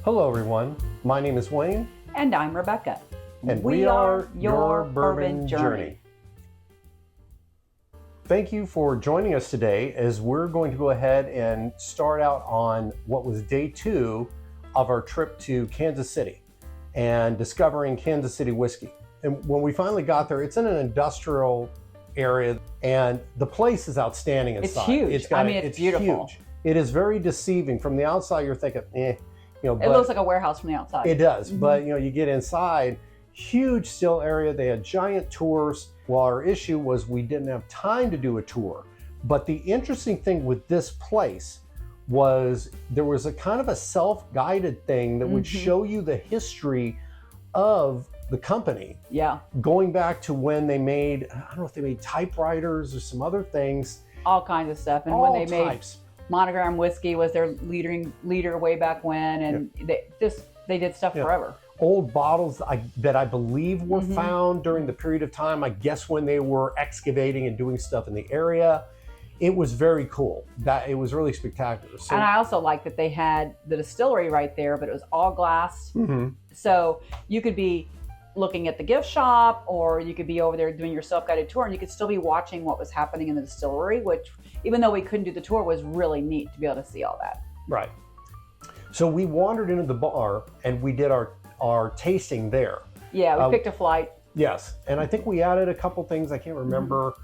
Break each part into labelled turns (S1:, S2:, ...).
S1: Hello everyone, my name is Wayne.
S2: And I'm Rebecca.
S1: And we are your Bourbon Journey. Thank you for joining us today as we're going to go ahead and start out on what was day 2 of our trip to Kansas City and discovering Kansas City whiskey. And when we finally got there, it's in an industrial area and the place is outstanding inside.
S2: It's huge. It's beautiful.
S1: Huge. It is very deceiving. From the outside, you're thinking, it
S2: looks like a warehouse from the outside.
S1: It does, but you get inside, huge still area. They had giant tours. Well, our issue was we didn't have time to do a tour. But the interesting thing with this place was there was a kind of a self-guided thing that would show you the history of the company.
S2: Yeah.
S1: Going back to when they made, I don't know if they made typewriters or some other things.
S2: All kinds of stuff. And when they made Monogram Whiskey was their leader way back when, and they did stuff forever. Old bottles
S1: that I believe were found during the period of time, I guess when they were excavating and doing stuff in the area. It was very cool. It was really spectacular.
S2: And I also like that they had the distillery right there, but it was all glass. So you could be looking at the gift shop, or you could be over there doing your self-guided tour, and you could still be watching what was happening in the distillery, which, even though we couldn't do the tour, was really neat to be able to see all that.
S1: Right. So we wandered into the bar and we did our tasting there.
S2: Yeah, we picked a flight.
S1: Yes, and I think we added a couple things. I can't remember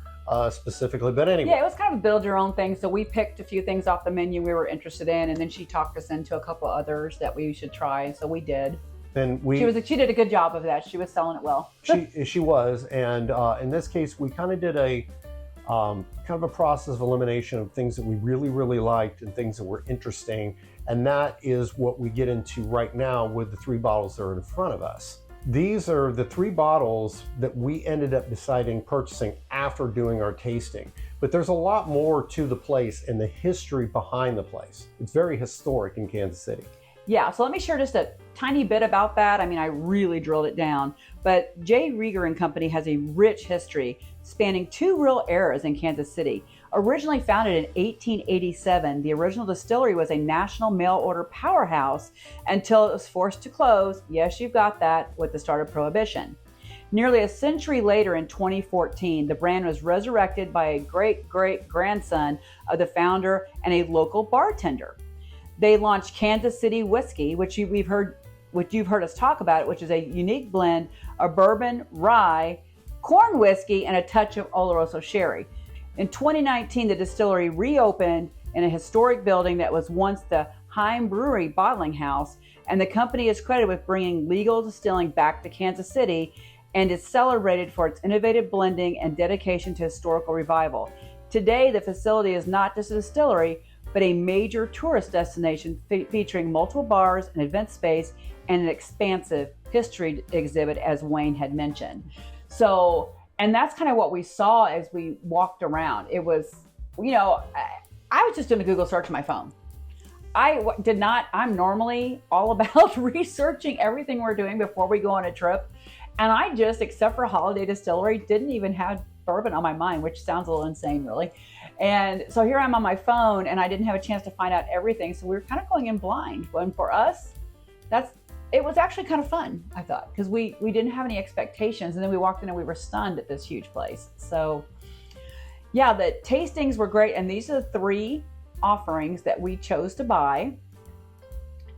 S1: specifically, but anyway.
S2: Yeah, it was kind of a build your own thing. So we picked a few things off the menu we were interested in, and then she talked us into a couple others that we should try. So we did. And she did a good job of that. She was selling it well.
S1: she was, and in this case, we kind of did a kind of a process of elimination of things that we really, really liked and things that were interesting, and that is what we get into right now with the 3 bottles that are in front of us. These are the 3 bottles that we ended up deciding purchasing after doing our tasting. But there's a lot more to the place and the history behind the place. It's very historic in Kansas City.
S2: Yeah, so let me share just a tiny bit about that. I mean, I really drilled it down. But Rieger Company has a rich history spanning 2 real eras in Kansas City. Originally founded in 1887, the original distillery was a national mail order powerhouse until it was forced to close, yes, you've got that, with the start of Prohibition. Nearly a century later, in 2014, the brand was resurrected by a great-great-grandson of the founder and a local bartender. They launched Kansas City Whiskey, which you've heard us talk about, which is a unique blend of bourbon, rye, corn whiskey, and a touch of Oloroso sherry. In 2019, the distillery reopened in a historic building that was once the Heim Brewery bottling house, and the company is credited with bringing legal distilling back to Kansas City and is celebrated for its innovative blending and dedication to historical revival. Today, the facility is not just a distillery, but a major tourist destination featuring multiple bars, an event space, and an expansive history exhibit, as Wayne had mentioned. So, and that's kind of what we saw as we walked around. It was, I was just doing a Google search on my phone. I'm normally all about researching everything we're doing before we go on a trip. And I just, except for Holiday Distillery, didn't even have bourbon on my mind, which sounds a little insane, really. And so here I'm on my phone, and I didn't have a chance to find out everything. So we were kind of going in blind. And for us, it was actually kind of fun, I thought, because we didn't have any expectations. And then we walked in and we were stunned at this huge place. So yeah, the tastings were great. And these are the 3 offerings that we chose to buy.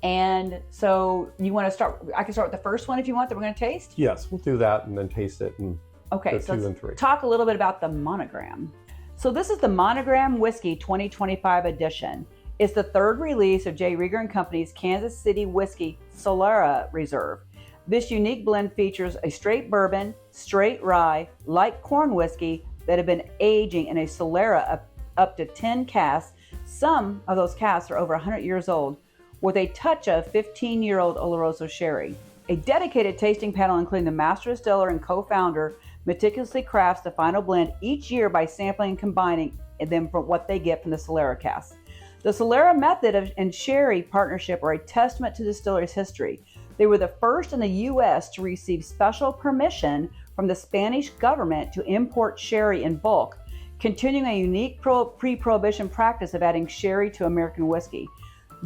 S2: And so you want to start, I can start with the first one if you want, that we're going to taste?
S1: Yes, we'll do that and then taste it. And
S2: okay, so let's talk a little bit about the Monogram. So this is the Monogram Whiskey 2025 edition. It's the 3rd release of Rieger Company's Kansas City Whiskey Solera Reserve. This unique blend features a straight bourbon, straight rye, light corn whiskey that have been aging in a Solera up to 10 casks. Some of those casks are over 100 years old, with a touch of 15-year-old Oloroso sherry. A dedicated tasting panel, including the master distiller and co-founder, meticulously crafts the final blend each year by sampling and combining them from what they get from the Solera cask. The Solera method and sherry partnership are a testament to the distillery's history. They were the first in the U.S. to receive special permission from the Spanish government to import sherry in bulk, continuing a unique pre-Prohibition practice of adding sherry to American whiskey.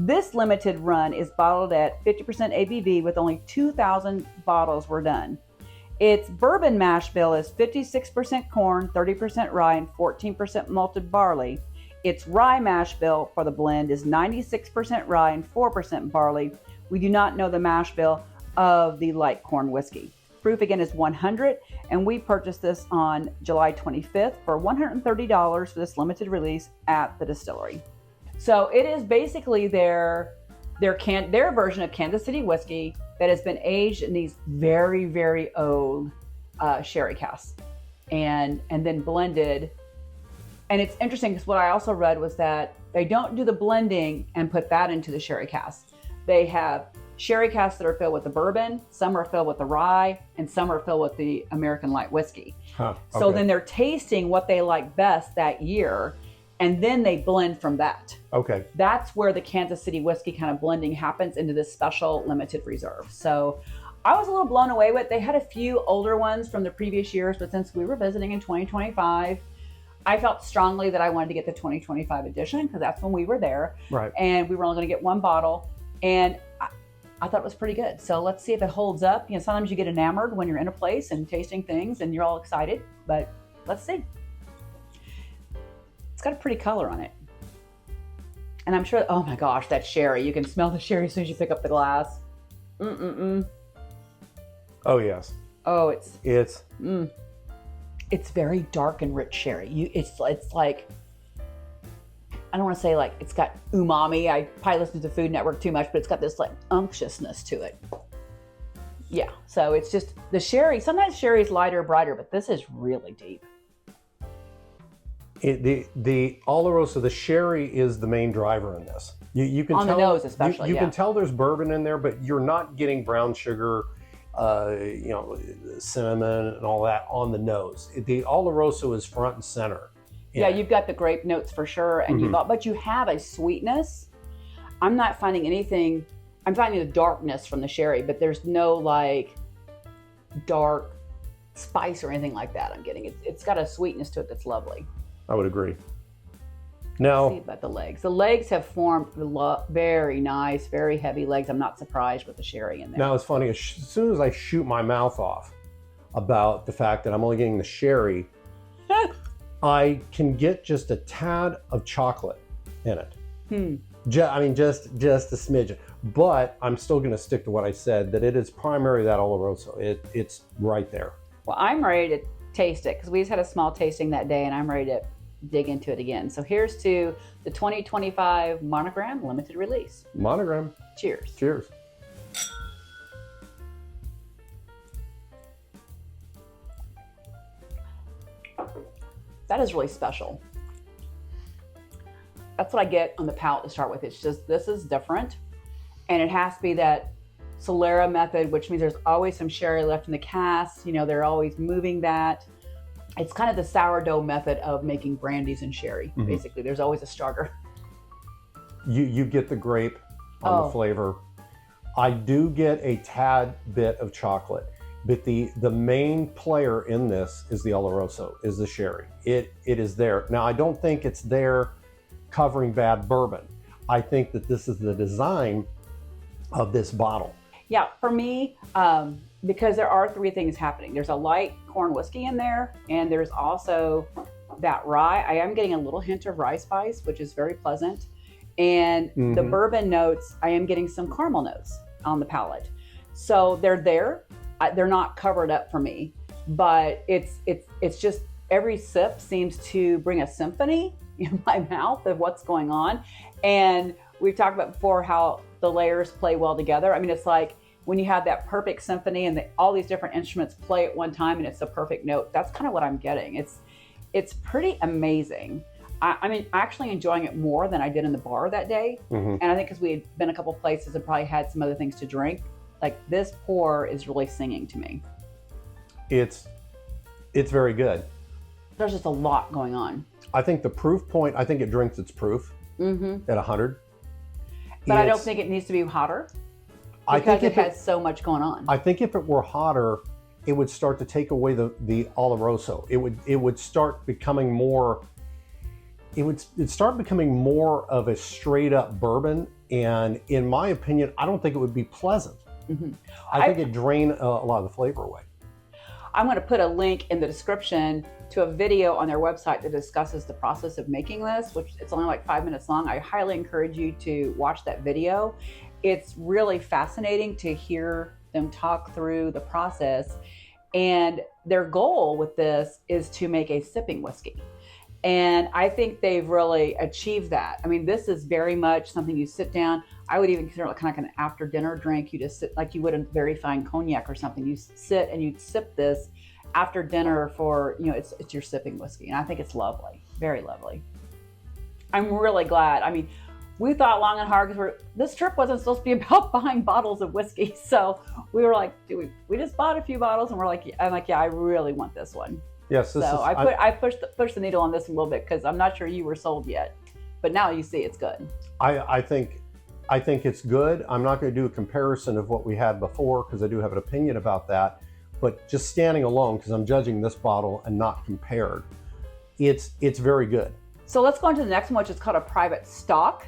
S2: This limited run is bottled at 50% ABV with only 2,000 bottles were done. Its bourbon mash bill is 56% corn, 30% rye, and 14% malted barley. Its rye mash bill for the blend is 96% rye and 4% barley. We do not know the mash bill of the light corn whiskey. Proof again is 100, and we purchased this on July 25th for $130 for this limited release at the distillery. So it is basically their version of Kansas City whiskey that has been aged in these very, very old sherry casks and then blended. And it's interesting because what I also read was that they don't do the blending and put that into the sherry casks. They have sherry casks that are filled with the bourbon, some are filled with the rye, and some are filled with the American light whiskey. So then they're tasting what they like best that year, and then they blend from that.
S1: Okay.
S2: That's where the Kansas City whiskey kind of blending happens into this special limited reserve. So I was a little blown away with it. They had a few older ones from the previous years, but since we were visiting in 2025, I felt strongly that I wanted to get the 2025 edition because that's when we were there.
S1: Right.
S2: And we were only going to get one bottle. And I thought it was pretty good. So let's see if it holds up. You know, sometimes you get enamored when you're in a place and tasting things and you're all excited, but let's see. It's got a pretty color on it. And I'm sure, oh my gosh, that sherry. You can smell the sherry as soon as you pick up the glass.
S1: Oh, yes.
S2: Oh, it's very dark and rich sherry. It's like, I don't want to say like it's got umami. I probably listen to the Food Network too much, but it's got this like unctuousness to it. Yeah, so it's just the sherry. Sometimes sherry is lighter, brighter, but this is really deep.
S1: The Oloroso, the sherry is the main driver in this. You can
S2: on
S1: tell,
S2: the nose especially.
S1: You can tell there's bourbon in there, but you're not getting brown sugar, cinnamon and all that on the nose. The Oloroso is front and center.
S2: Yeah, you've got the grape notes for sure, and but you have a sweetness. I'm not finding anything. I'm finding the darkness from the sherry, but there's no like dark spice or anything like that. I'm getting it. It's got a sweetness to it that's lovely.
S1: I would agree. Now,
S2: let's see about the legs. The legs have formed very nice, very heavy legs. I'm not surprised with the sherry in there.
S1: Now it's funny. As soon as I shoot my mouth off about the fact that I'm only getting the sherry, I can get just a tad of chocolate in it. Just a smidgen. But I'm still going to stick to what I said, that it is primarily that Oloroso. It's right there.
S2: Well, I'm ready to taste it because we just had a small tasting that day, and I'm ready to dig into it again. So here's to the 2025 Monogram limited release.
S1: Monogram.
S2: Cheers.
S1: Cheers.
S2: That is really special. That's what I get on the palate to start with. It's just, this is different. And it has to be that Solera method, which means there's always some sherry left in the cask. You know, they're always moving that. It's kind of the sourdough method of making brandies and sherry. Basically, there's always a starter.
S1: You get the grape on the flavor. I do get a tad bit of chocolate. But the main player in this is the Oloroso, is the sherry. It is there. Now, I don't think it's there covering bad bourbon. I think that this is the design of this bottle.
S2: Yeah, for me, because there are three things happening. There's a light corn whiskey in there, and there's also that rye. I am getting a little hint of rye spice, which is very pleasant. And the bourbon notes, I am getting some caramel notes on the palate. So they're there. They're not covered up for me, but it's just every sip seems to bring a symphony in my mouth of what's going on. And we've talked about before how the layers play well together. I mean, it's like when you have that perfect symphony and all these different instruments play at one time and it's the perfect note. That's kind of what I'm getting. It's pretty amazing. I mean, actually enjoying it more than I did in the bar that day. And I think because we had been a couple places and probably had some other things to drink. Like this pour is really singing to me.
S1: It's very good.
S2: There's just a lot going on.
S1: I think the proof point, I think it drinks its proof at 100.
S2: But I don't think it needs to be hotter because it has so much going on.
S1: I think if it were hotter, it would start to take away the Oloroso. It would start becoming more it'd start becoming more of a straight up bourbon. And in my opinion, I don't think it would be pleasant.
S2: Mm-hmm.
S1: I think it'd drain a lot of the flavor away.
S2: I'm going to put a link in the description to a video on their website that discusses the process of making this, which it's only like 5 minutes long. I highly encourage you to watch that video. It's really fascinating to hear them talk through the process. And their goal with this is to make a sipping whiskey. And I think they've really achieved that. I mean, this is very much something you sit down. I would even consider it kind of like an after dinner drink. You just sit like you would a very fine cognac or something. You sit and you sip this after dinner for, it's your sipping whiskey. And I think it's lovely, very lovely. I'm really glad. I mean, we thought long and hard because this trip wasn't supposed to be about buying bottles of whiskey. So we were like, we just bought a few bottles and I'm like, yeah, I really want this one.
S1: Yes.
S2: I pushed the needle on this a little bit because I'm not sure you were sold yet, but now you see it's good.
S1: I think it's good. I'm not going to do a comparison of what we had before because I do have an opinion about that. But just standing alone, because I'm judging this bottle and not compared, it's very good. So
S2: let's go on to the next one, which is called a private stock.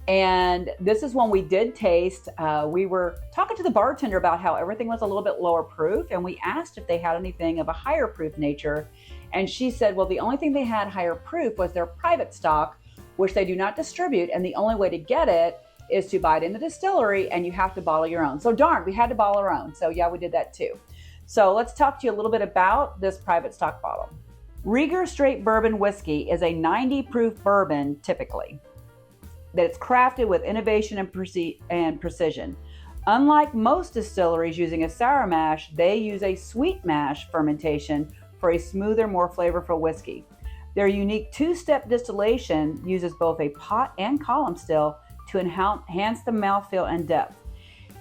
S2: And this is one we did taste. We were talking to the bartender about how everything was a little bit lower proof, and we asked if they had anything of a higher proof nature. And she said, well, the only thing they had higher proof was their private stock, which they do not distribute. And the only way to get it is to buy it in the distillery, and you have to bottle your own. So darn, we had to bottle our own. So yeah, we did that too. So let's talk to you a little bit about this private stock bottle. Rieger Straight Bourbon Whiskey is a 90 proof bourbon typically, that it's crafted with innovation and precision. Unlike most distilleries using a sour mash, they use a sweet mash fermentation for a smoother, more flavorful whiskey. Their unique two-step distillation uses both a pot and column still to enhance the mouthfeel and depth.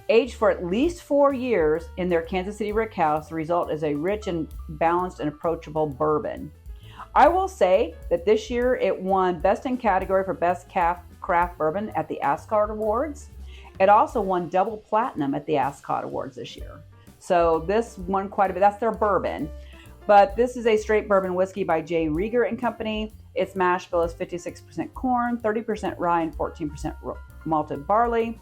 S2: Aged for at least 4 years in their Kansas City rick house, the result is a rich and balanced and approachable bourbon. I will say that this year it won Best in Category for Best Craft Bourbon at the Ascot Awards. It also won double platinum at the Ascot Awards this year. So this won quite a bit. That's their bourbon. But this is a straight bourbon whiskey by J. Rieger and Company. Its mash bill is 56% corn, 30% rye, and 14% malted barley.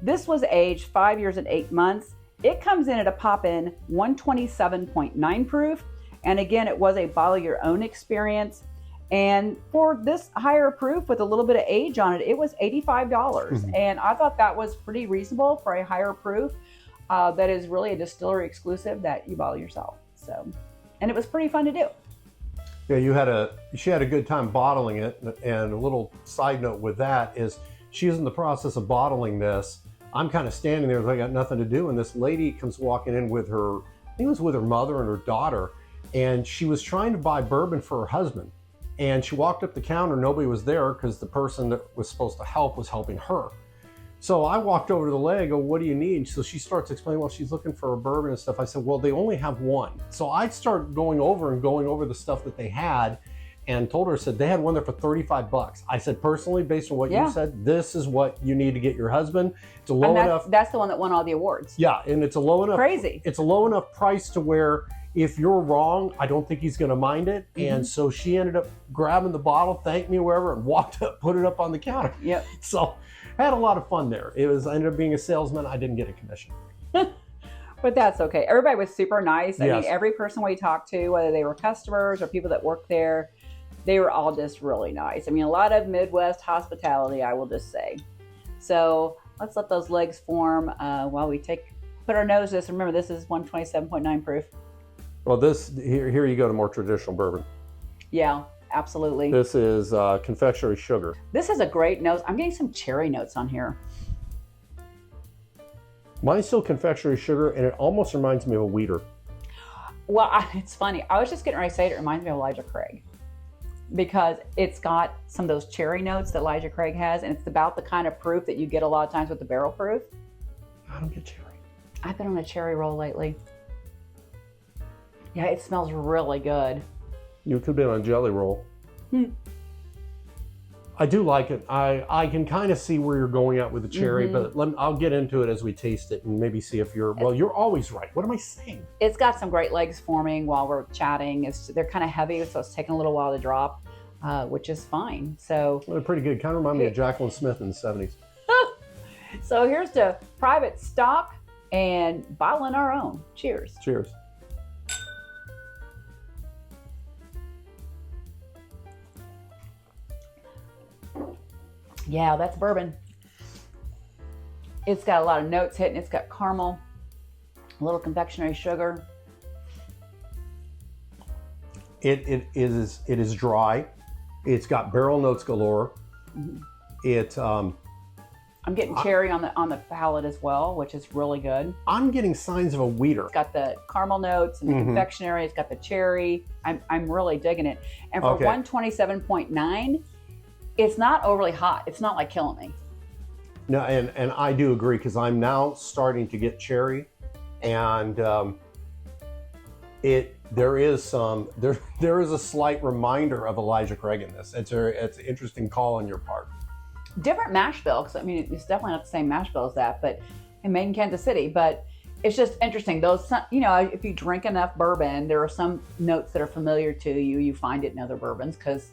S2: This was aged 5 years and 8 months. It comes in at a pop-in 127.9 proof. And again, it was a bottle your own experience. And for this higher proof with a little bit of age on it, it was $85. Mm-hmm. And I thought that was pretty reasonable for a higher proof. That is really a distillery exclusive that you bottle yourself. So, and it was pretty fun to do.
S1: Yeah, she had a good time bottling it. And a little side note with that is she's in the process of bottling this. I'm kind of standing there, I got nothing to do. And this lady comes walking in with her, I think it was with her mother and her daughter. And she was trying to buy bourbon for her husband. And she walked up the counter, nobody was there because the person that was supposed to help was helping her. So I walked over to the lady, I go, what do you need? So she starts explaining, well, she's looking for a bourbon and stuff. I said, well, they only have one. So I started going over the stuff that they had and told her, said they had one there for $35. I said, personally, based on what you said, this is what you need to get your husband. It's a low enough.
S2: That's the one that won all the awards.
S1: Yeah, and it's a low enough.
S2: Crazy.
S1: It's a low enough price to where if you're wrong, I don't think he's going to mind it. Mm-hmm. And so she ended up grabbing the bottle, thanked me wherever, and walked up, put it up on the counter.
S2: Yep.
S1: So I had a lot of fun there. I ended up being a salesman. I didn't get a commission.
S2: But that's okay. Everybody was super nice. I
S1: Yes.
S2: mean, every person we talked to, whether they were customers or people that worked there, they were all just really nice. I mean, a lot of Midwest hospitality, I will just say. So let's let those legs form while we put our nose to this. Remember, this is 127.9 proof.
S1: Well, here you go to more traditional bourbon.
S2: Yeah, absolutely.
S1: This is confectionery sugar.
S2: This has a great nose. I'm getting some cherry notes on here.
S1: Mine's still confectionery sugar, and it almost reminds me of a Weeder.
S2: Well, it's funny. I was just getting ready to say it reminds me of Elijah Craig because it's got some of those cherry notes that Elijah Craig has, and it's about the kind of proof that you get a lot of times with the barrel proof.
S1: I don't get cherry.
S2: I've been on a cherry roll lately. Yeah, it smells really good.
S1: You could be on a jelly roll. I do like it. I can kind of see where you're going at with the cherry, but I'll get into it as we taste it and maybe see if you're always right. What am I saying? It's
S2: got some great legs forming while we're chatting. They're kind of heavy, so it's taking a little while to drop. which is fine. So
S1: They're pretty good. Kind of remind me of Jacqueline Smith in the 70s.
S2: so here's to private stock and bottling our own. Cheers.
S1: Cheers.
S2: Yeah, that's bourbon. It's got a lot of notes hitting. It's got caramel, a little confectionery sugar.
S1: It is dry. It's got barrel notes galore.
S2: I'm getting cherry on the palate as well, which is really good.
S1: I'm getting signs of a wheater.
S2: It's got the caramel notes and the confectionery. It's got the cherry. I'm really digging it. And for 127.9, it's not overly hot. It's not like killing me.
S1: No, and I do agree, because I'm now starting to get cherry, and there is a slight reminder of Elijah Craig in this. It's an interesting call on your part.
S2: Different mash bill, because I mean it's definitely not the same mash bill as that, but and made in Kansas City. But it's just interesting. Those, you know, if you drink enough bourbon, there are some notes that are familiar to you. You find it in other bourbons because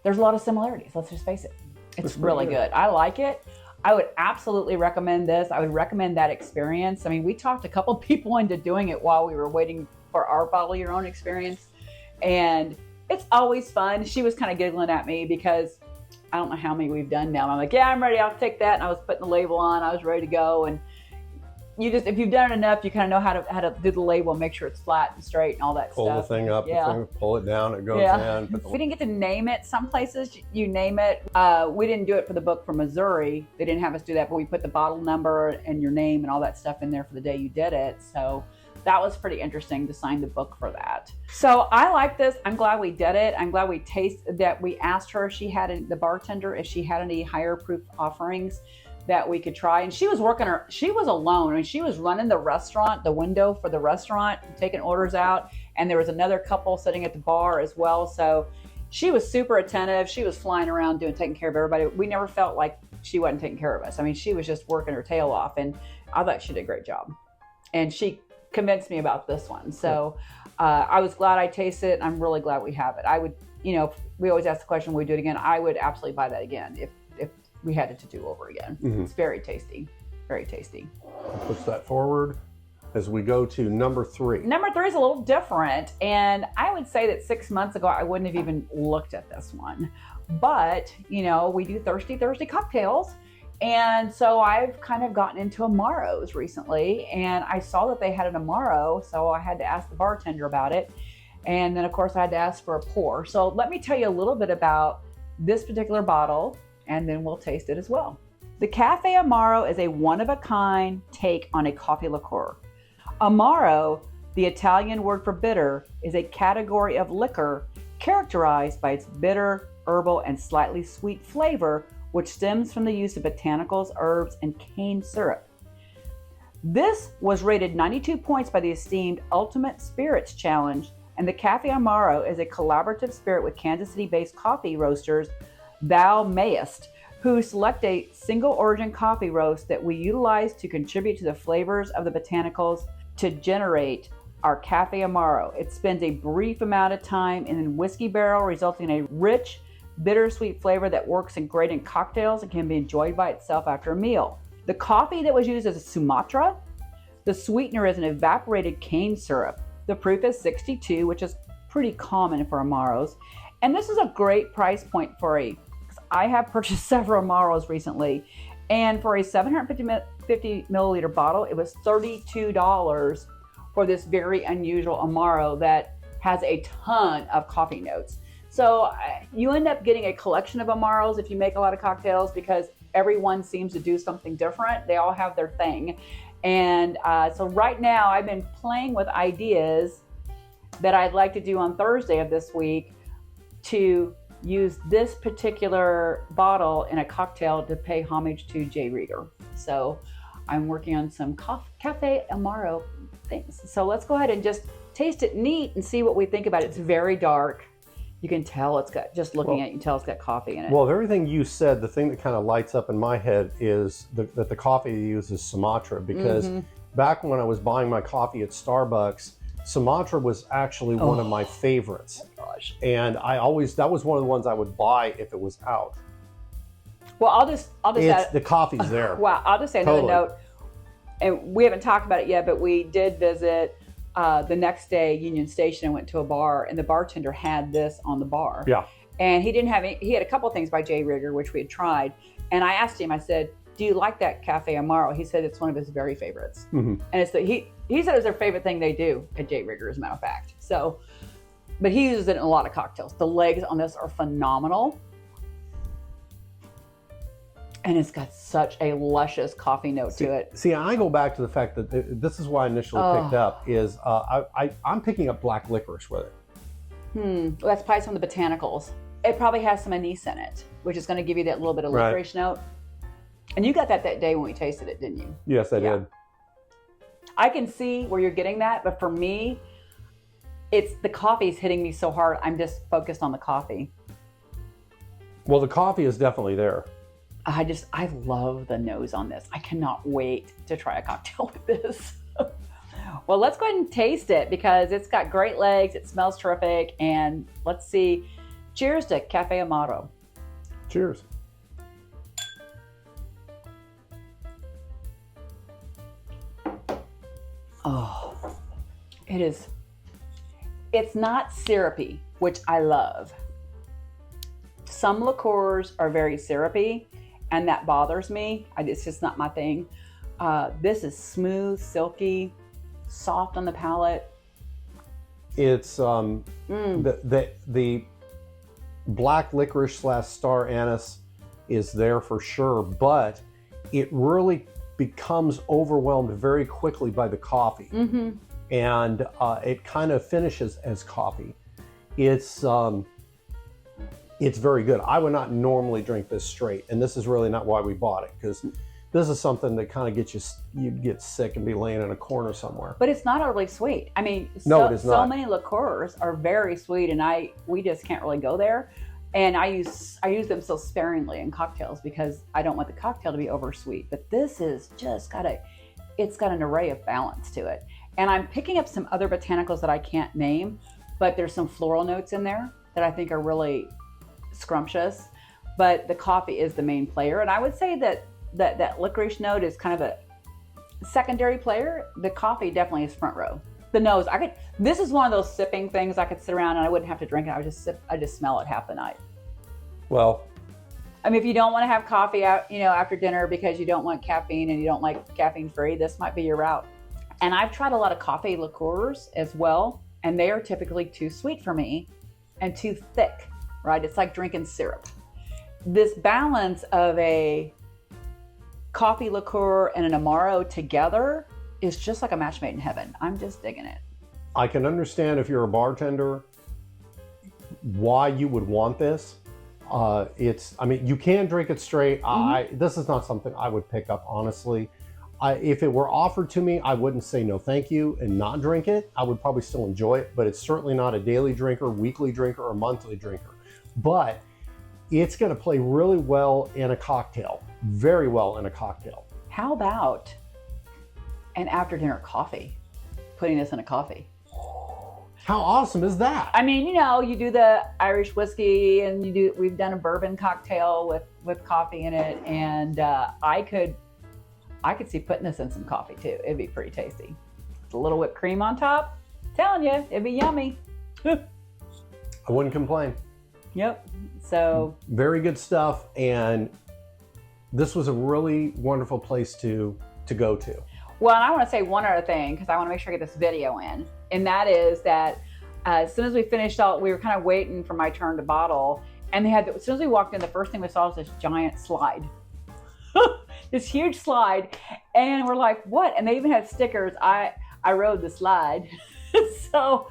S2: there's a lot of similarities. Let's just face it. It's really good. I like it. I would absolutely recommend this. I would recommend that experience. I mean, we talked a couple people into doing it while we were waiting for our bottle your own experience. And it's always fun. She was kind of giggling at me because I don't know how many we've done now. I'm like, yeah, I'm ready. I'll take that. And I was putting the label on. I was ready to go. And you just, if you've done it enough, you kind of know how to do the label, make sure it's flat and straight and all that
S1: pull
S2: stuff.
S1: Pull the thing up,
S2: yeah.
S1: the thing, pull it down, it goes in.
S2: We didn't get to name it. Some places you name it. We didn't do it for the book from Missouri. They didn't have us do that, but we put the bottle number and your name and all that stuff in there for the day you did it. So that was pretty interesting to sign the book for that. So I like this. I'm glad we did it. I'm glad we tasted that. We asked her if she had the bartender, if she had any higher proof offerings that we could try. And she was she was alone. I mean, she was running the restaurant, the window for the restaurant, taking orders out. And there was another couple sitting at the bar as well. So she was super attentive. She was flying around taking care of everybody. We never felt like she wasn't taking care of us. I mean, she was just working her tail off, and I thought she did a great job. And she convinced me about this one. So I was glad I tasted it. I'm really glad we have it. I would, you know, we always ask the question, will we do it again? I would absolutely buy that again if we had it to do over again. It's very tasty, very tasty.
S1: Push that forward as we go to number 3.
S2: Number 3 is a little different, and I would say that 6 months ago I wouldn't have even looked at this one. But you know, we do Thirsty Thursday cocktails, and so I've kind of gotten into Amaros recently, and I saw that they had an Amaro, so I had to ask the bartender about it, and then of course I had to ask for a pour. So let me tell you a little bit about this particular bottle, and then we'll taste it as well. The Caffè Amaro is a one-of-a-kind take on a coffee liqueur. Amaro, the Italian word for bitter, is a category of liquor characterized by its bitter, herbal, and slightly sweet flavor, which stems from the use of botanicals, herbs, and cane syrup. This was rated 92 points by the esteemed Ultimate Spirits Challenge, and the Caffè Amaro is a collaborative spirit with Kansas City-based coffee roasters Thou Mayest, who select a single origin coffee roast that we utilize to contribute to the flavors of the botanicals to generate our Caffè Amaro. It spends a brief amount of time in a whiskey barrel, resulting in a rich, bittersweet flavor that works great in cocktails and can be enjoyed by itself after a meal. The coffee that was used is a Sumatra. The sweetener is an evaporated cane syrup. The proof is 62, which is pretty common for Amaros. And this is a great price point for I have purchased several Amaros recently, and for a 750 milliliter bottle, it was $32 for this very unusual Amaro that has a ton of coffee notes. So you end up getting a collection of Amaros if you make a lot of cocktails, because everyone seems to do something different. They all have their thing. And so right now I've been playing with ideas that I'd like to do on Thursday of this week to use this particular bottle in a cocktail to pay homage to Jay Rieger. So I'm working on some Caffè Amaro things. So let's go ahead and just taste it neat and see what we think about it. It's very dark. You can tell it's got, just looking at it, you can tell it's got coffee in it.
S1: Well, of everything you said, the thing that kind of lights up in my head is that the coffee you use is Sumatra, because back when I was buying my coffee at Starbucks, Sumatra was actually one of my favorites.
S2: Gosh.
S1: And that was one of the ones I would buy if it was out.
S2: Well, I'll just add,
S1: the coffee's there.
S2: Wow, I'll just say another note. And we haven't talked about it yet, but we did visit the next day Union Station and went to a bar, and the bartender had this on the bar.
S1: Yeah.
S2: And he didn't have any, he had a couple things by J. Rieger, which we had tried. And I asked him, I said, do you like that Caffè Amaro? He said it's one of his very favorites.
S1: Mm-hmm.
S2: And it's he said it's their favorite thing they do at J. Rieger, as a matter of fact. So, but he uses it in a lot of cocktails. The legs on this are phenomenal. And it's got such a luscious coffee note to it.
S1: See, I go back to the fact that this is why I initially picked up is I'm picking up black licorice with it.
S2: Well, that's probably some of the botanicals. It probably has some anise in it, which is going to give you that little bit of licorice note. And you got that day when we tasted it, didn't you?
S1: Yes, I did.
S2: I can see where you're getting that, but for me, it's the coffee's hitting me so hard. I'm just focused on the coffee.
S1: Well, the coffee is definitely there.
S2: I love the nose on this. I cannot wait to try a cocktail with this. Well, let's go ahead and taste it because it's got great legs. It smells terrific. And let's see. Cheers to Caffè Amaro.
S1: Cheers.
S2: Oh, it's not syrupy, which I love. Some liqueurs are very syrupy, and that bothers me. It's just not my thing. This is smooth, silky, soft on the palate. It's the black licorice / star anise is there for sure, but it really becomes overwhelmed very quickly by the coffee. Mm-hmm. And it kind of finishes as coffee. It's very good. I would not normally drink this straight, and this is really not why we bought it, because this is something that kind of gets you get sick and be laying in a corner somewhere. But it's not overly sweet. I mean, no, it is not. So many liqueurs are very sweet, and we just can't really go there. And I use them so sparingly in cocktails because I don't want the cocktail to be over sweet. But this is just it's got an array of balance to it. And I'm picking up some other botanicals that I can't name, but there's some floral notes in there that I think are really scrumptious. But the coffee is the main player. And I would say that licorice note is kind of a secondary player. The coffee definitely is front row. The nose, this is one of those sipping things I could sit around and I wouldn't have to drink it. I just smell it half the night. Well, I mean, if you don't want to have coffee out, after dinner because you don't want caffeine and you don't like caffeine free, this might be your route. And I've tried a lot of coffee liqueurs as well, and they are typically too sweet for me and too thick, right? It's like drinking syrup. This balance of a coffee liqueur and an Amaro together is just like a match made in heaven. I'm just digging it. I can understand if you're a bartender why you would want this. You can drink it straight. Mm-hmm. This is not something I would pick up, honestly. If it were offered to me, I wouldn't say no thank you and not drink it. I would probably still enjoy it, but it's certainly not a daily drinker, weekly drinker, or monthly drinker. But it's going to play really well in a cocktail, very well in a cocktail. How about an after dinner coffee? Putting this in a coffee. How awesome is that? I mean, you do the Irish whiskey and we've done a bourbon cocktail with coffee in it. And I could see putting this in some coffee too. It'd be pretty tasty. With a little whipped cream on top. Telling you, it'd be yummy. I wouldn't complain. Yep. So very good stuff. And this was a really wonderful place to go to. Well, and I want to say one other thing because I want to make sure I get this video in. And that is that as soon as we finished out, we were kind of waiting for my turn to bottle. And as soon as we walked in, the first thing we saw was this giant slide. This huge slide. And we're like, what? And they even had stickers. I rode the slide. So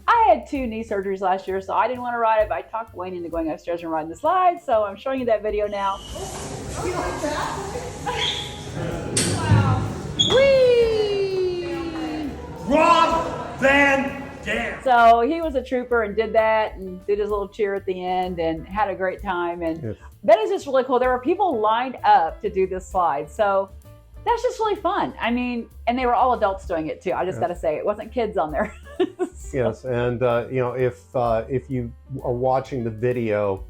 S2: I had 2 knee surgeries last year, so I didn't want to ride it, but I talked Wayne into going upstairs and riding the slide. So I'm showing you that video now. You like that? Wow. Whee! Rob Van Dam. So he was a trooper and did that and did his little cheer at the end and had a great time. And yes. That is just really cool. There were people lined up to do this slide. So that's just really fun. I mean, and they were all adults doing it too. I just got to say, it wasn't kids on there.
S1: Yes, and if you are watching the video,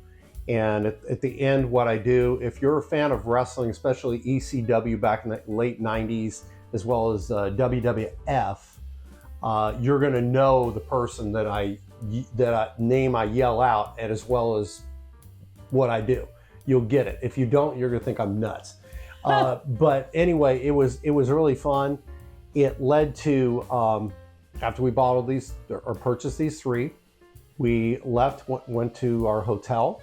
S1: and at the end, what I do, if you're a fan of wrestling, especially ECW back in the late '90s, as well as WWF, you're going to know the person name I yell out, and as well as what I do. You'll get it. If you don't, you're going to think I'm nuts. But anyway, it was really fun. It led to after we bottled these or purchased these 3, we left, went to our hotel,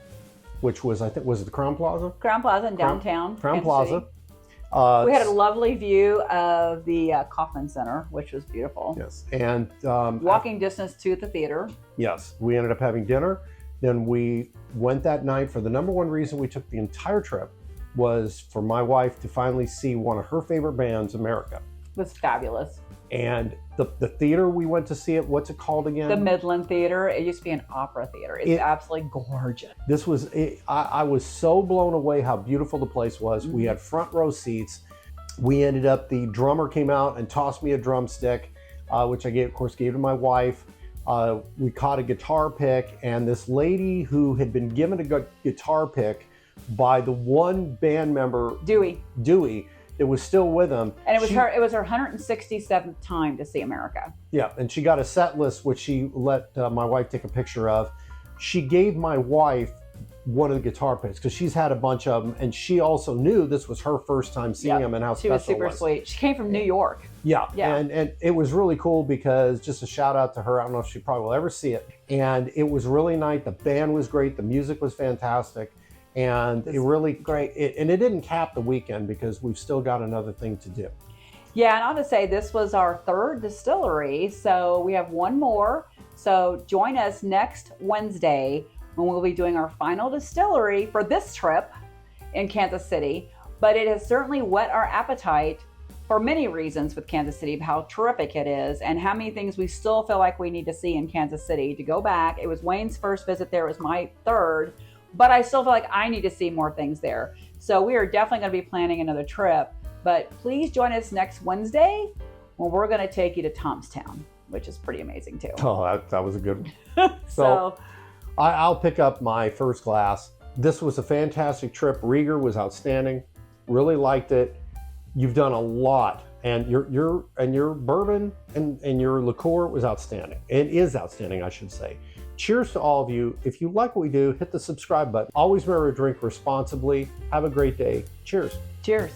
S1: which was, I think, was it the Crown Plaza?
S2: Crown Plaza in downtown.
S1: Crown Plaza.
S2: We had a lovely view of the Kaufman Center, which was beautiful.
S1: Yes, and
S2: walking distance to the theater.
S1: Yes, we ended up having dinner. Then we went that night for the number one reason we took the entire trip was for my wife to finally see one of her favorite bands, America.
S2: It was fabulous.
S1: And the theater we went to see it, what's it called again?
S2: The Midland Theater. It used to be an opera theater. It's absolutely gorgeous.
S1: This was, I was so blown away how beautiful the place was. We had front row seats. We ended up, the drummer came out and tossed me a drumstick, which I gave to my wife. We caught a guitar pick, and this lady who had been given a guitar pick by the one band member, Dewey, that was still with him.
S2: And it was her 167th time to see America.
S1: Yeah, and she got a set list, which she let my wife take a picture of. She gave my wife one of the guitar picks because she's had a bunch of them, and she also knew this was her first time seeing them and how special it was.
S2: She was super sweet. She came from New York.
S1: Yeah. And it was really cool because, just a shout out to her, I don't know if she probably will ever see it, and it was really nice. The band was great, the music was fantastic, and it really great. And it didn't cap the weekend because we've still got another thing to do.
S2: Yeah, and I want to say this was our 3rd distillery, so we have one more. So join us next Wednesday when we'll be doing our final distillery for this trip in Kansas City. But it has certainly whet our appetite for many reasons with Kansas City, of how terrific it is and how many things we still feel like we need to see in Kansas City to go back. It was Wayne's first visit there, it was my 3rd, but I still feel like I need to see more things there. So we are definitely going to be planning another trip, but please join us next Wednesday when we're going to take you to Thomastown, which is pretty amazing too.
S1: Oh, that was a good one. So I'll pick up my first glass. This was a fantastic trip. Rieger was outstanding. Really liked it. You've done a lot, and your bourbon and your liqueur was outstanding. It is outstanding, I should say. Cheers to all of you. If you like what we do, hit the subscribe button. Always remember to drink responsibly. Have a great day. Cheers.
S2: Cheers.